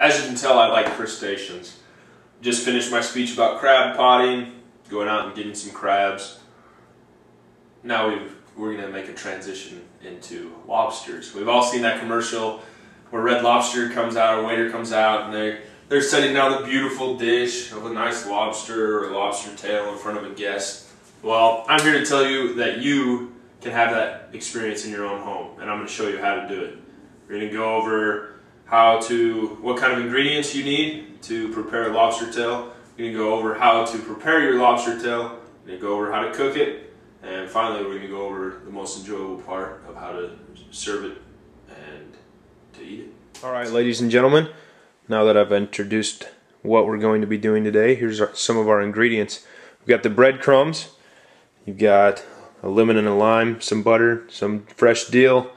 As you can tell, I like crustaceans. Just finished my speech about crab potting, going out and getting some crabs. Now we're going to make a transition into lobsters. We've all seen that commercial where Red Lobster comes out, a waiter comes out, and they're setting down the beautiful dish of a nice lobster or lobster tail in front of a guest. Well, I'm here to tell you that you can have that experience in your own home, and I'm going to show you how to do it. We're going to go over what kind of ingredients you need to prepare a lobster tail. We're going to go over how to prepare your lobster tail. We're going to go over how to cook it. And finally, we're going to go over the most enjoyable part of how to serve it and to eat it. All right, ladies and gentlemen, now that I've introduced what we're going to be doing today, here's some of our ingredients. We've got the breadcrumbs. You've got a lemon and a lime, some butter, some fresh dill,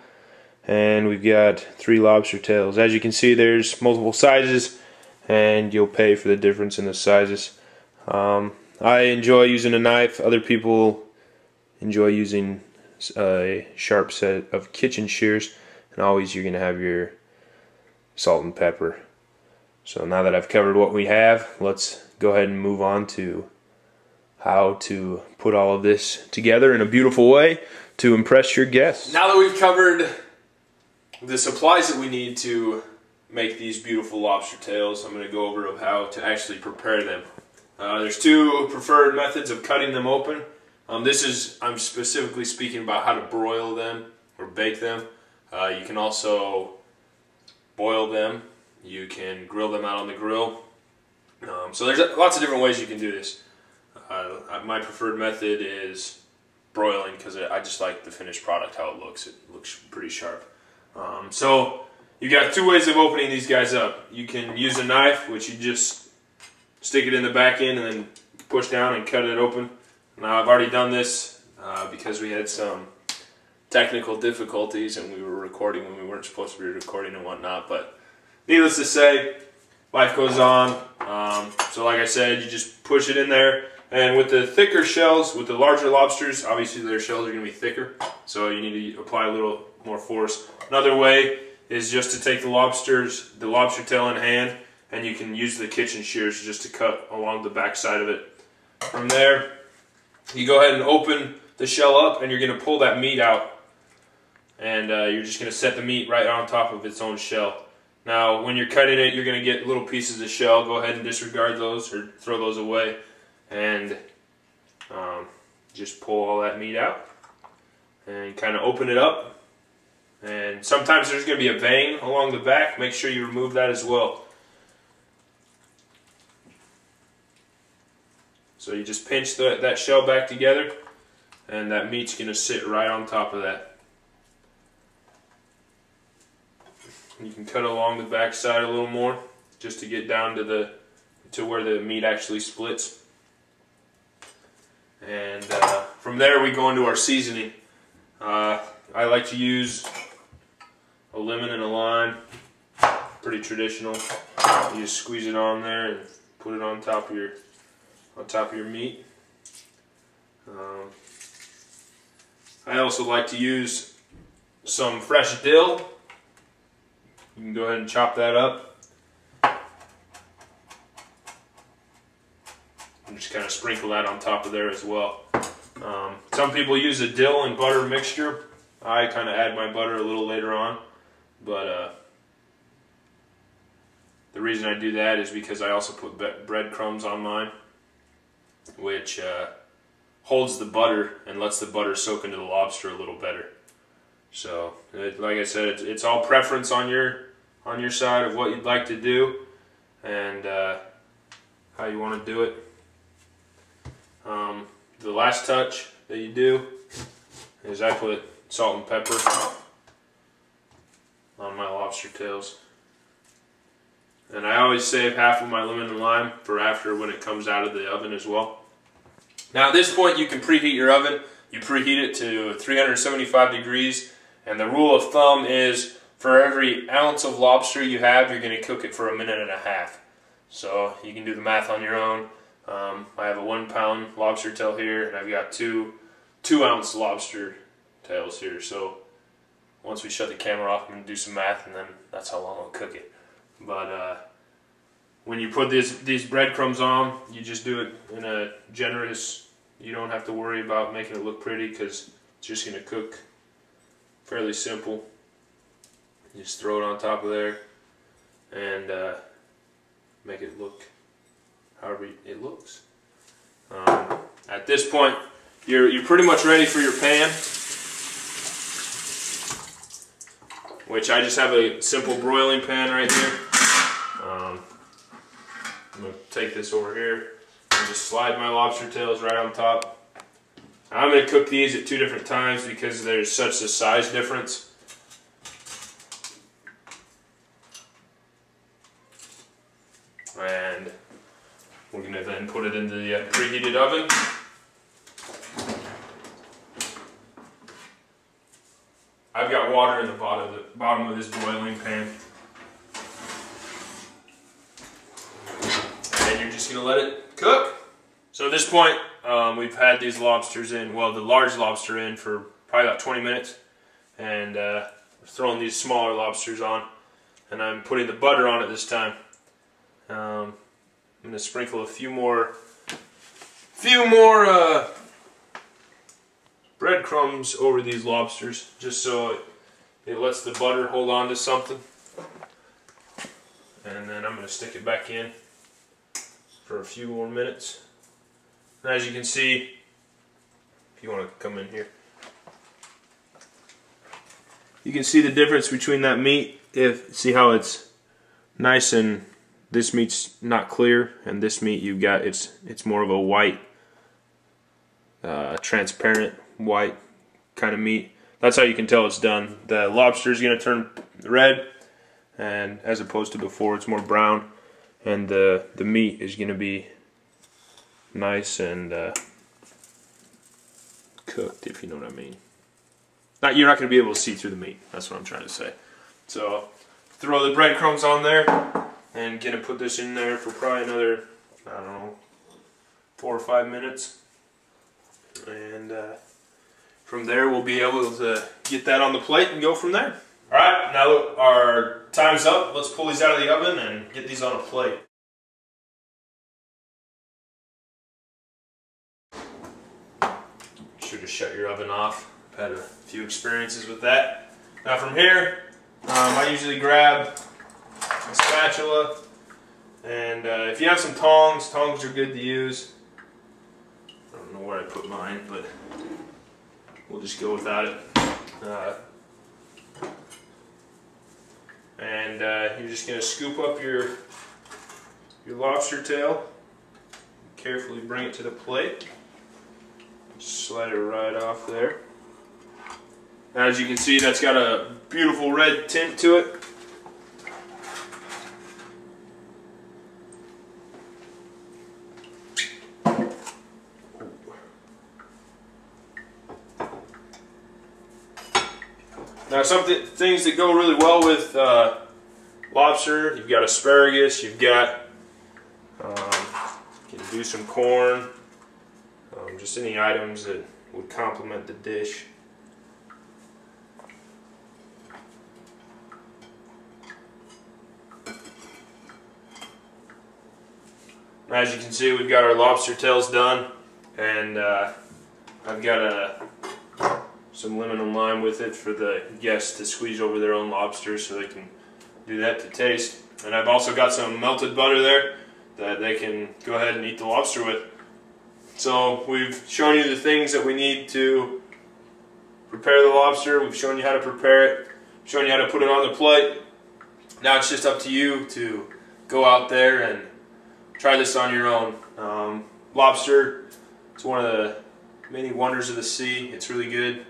and we've got 3 lobster tails. As you can see, there's multiple sizes, and you'll pay for the difference in the sizes. I enjoy using a knife. Other people enjoy using a sharp set of kitchen shears, and always you're going to have your salt and pepper. So now that I've covered what we have, let's go ahead and move on to how to put all of this together in a beautiful way to impress your guests. Now that we've covered the supplies that we need to make these beautiful lobster tails, I'm going to go over how to actually prepare them. There's 2 preferred methods of cutting them open. I'm specifically speaking about how to broil them or bake them. You can also boil them. You can grill them out on the grill. So there's lots of different ways you can do this. My preferred method is broiling because I just like the finished product, how it looks. It looks pretty sharp. So you got 2 ways of opening these guys up. You can use a knife, which you just stick it in the back end and then push down and cut it open. Now I've already done this because we had some technical difficulties and we were recording when we weren't supposed to be recording and whatnot, but needless to say, life goes on. So like I said, you just push it in there, and with the thicker shells, with the larger lobsters, obviously their shells are going to be thicker, so you need to apply a little more force. Another way is just to take the lobster tail in hand, and you can use the kitchen shears just to cut along the back side of it. From there, you go ahead and open the shell up, and you're going to pull that meat out, and you're just going to set the meat right on top of its own shell. Now, when you're cutting it, you're going to get little pieces of shell. Go ahead and disregard those or throw those away, and just pull all that meat out and kind of open it up. And sometimes there's going to be a vein along the back. Make sure you remove that as well. So you just pinch that shell back together, and that meat's going to sit right on top of that. You can cut along the back side a little more, just to get down to where the meat actually splits. And from there we go into our seasoning. I like to use a lemon and a lime, pretty traditional. You just squeeze it on there and put it on top of your meat. I also like to use some fresh dill. You can go ahead and chop that up. And just kind of sprinkle that on top of there as well. Some people use a dill and butter mixture. I kind of add my butter a little later on. But the reason I do that is because I also put breadcrumbs on mine, which holds the butter and lets the butter soak into the lobster a little better. So, like I said, it's all preference on your side of what you'd like to do and how you want to do it. The last touch that you do is I put salt and pepper on my lobster tails. And I always save half of my lemon and lime for after when it comes out of the oven as well. Now at this point you can preheat your oven. You preheat it to 375 degrees, and the rule of thumb is for every ounce of lobster you have, you're going to cook it for 1.5 minutes. So you can do the math on your own. I have a 1 pound lobster tail here, and I've got two ounce lobster tails here. So once we shut the camera off, I'm going to do some math, and then that's how long I'll cook it. But when you put these breadcrumbs on, you just do it in a generous, you don't have to worry about making it look pretty because it's just going to cook fairly simple. You just throw it on top of there and make it look however it looks. At this point, you're pretty much ready for your pan, which I just have a simple broiling pan right here. I'm going to take this over here and just slide my lobster tails right on top. I'm going to cook these at 2 different times because there's such a size difference. And we're going to then put it into the preheated oven. I've got water in the bottom of this boiling pan. And you're just going to let it cook. So at this point, we've had these lobsters in, well, the large lobster in for probably about 20 minutes. And throwing these smaller lobsters on. And I'm putting the butter on it this time. I'm going to sprinkle a few more breadcrumbs over these lobsters, just so it lets the butter hold on to something. And then I'm going to stick it back in for a few more minutes. And as you can see, if you want to come in here, you can see the difference between that meat. See how it's nice and this meat's not clear, and this meat you've got it's more of a white, transparent white kind of meat. That's how you can tell it's done. The lobster is going to turn red, and as opposed to before, it's more brown, and the meat is going to be nice and cooked, if you know what I mean. You're not going to be able to see through the meat. That's what I'm trying to say. So throw the breadcrumbs on there. And gonna put this in there for probably another, I don't know, 4 or 5 minutes. And from there we'll be able to get that on the plate and go from there. Alright, now that our time's up, let's pull these out of the oven and get these on a plate. Should have shut your oven off. I've had a few experiences with that. Now from here, I usually grab a spatula, and if you have some tongs are good to use. I don't know where I put mine, but we'll just go without it. And you're just going to scoop up your lobster tail, carefully bring it to the plate, just slide it right off there. As you can see, that's got a beautiful red tint to it. Now some things that go really well with lobster, you've got asparagus, you've got, you can do some corn, just any items that would complement the dish. As you can see, we've got our lobster tails done, and I've got some lemon and lime with it for the guests to squeeze over their own lobster so they can do that to taste. And I've also got some melted butter there that they can go ahead and eat the lobster with. So we've shown you the things that we need to prepare the lobster. We've shown you how to prepare it, shown you how to put it on the plate. Now it's just up to you to go out there and try this on your own. Lobster, it's one of the many wonders of the sea. It's really good,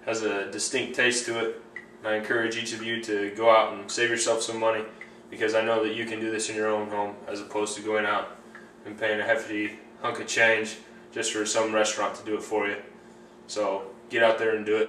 has a distinct taste to it. And I encourage each of you to go out and save yourself some money, because I know that you can do this in your own home as opposed to going out and paying a hefty hunk of change just for some restaurant to do it for you. So get out there and do it.